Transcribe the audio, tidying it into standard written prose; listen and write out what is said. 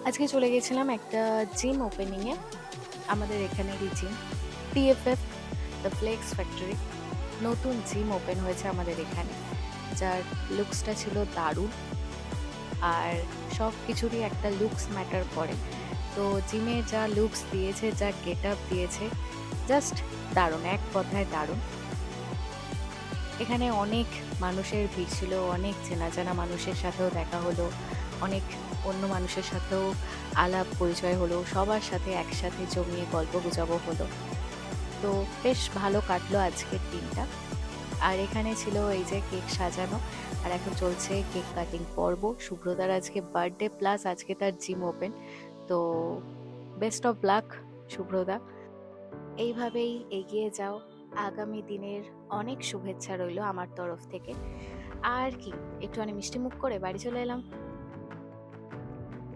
আজকে চলে গেছিলাম একটা জিম ওপেনিংয়ে। আমাদের এখানেরই gym, TFF the flex factory. নতুন জিম ওপেন হয়েছে আমাদের এখানে, যার লুকসটা ছিল দারুণ। আর সব কিছুরই একটা লুকস ম্যাটার করে। তো জিমে যা লুকস দিয়েছে, যা গেট আপ দিয়েছে, জাস্ট দারুণ, এক কথায় দারুণ। এখানে অনেক মানুষের ভিড় ছিল, অনেক চেনা জানা মানুষের সাথেও দেখা হলো, অনেক অন্য মানুষের সাথেও আলাপ পরিচয় হলো, সবার সাথে একসাথে জমিয়ে গল্প গুজবও হলো। তো বেশ ভালো কাটলো আজকের দিনটা। আর এখানে ছিল এই যে কেক সাজানো, আর এখন চলছে কেক কাটিং পর্ব। শুভ্রতার আজকে বার্থডে, প্লাস আজকে তার জিম ওপেন। তো বেস্ট অফ লাক শুভ্রদা, এইভাবেই এগিয়ে যাও। আগামী দিনের অনেক শুভেচ্ছা রইলো আমার তরফ থেকে। আর কি, একটুখানি মিষ্টি মুখ করে বাড়ি চলে এলাম।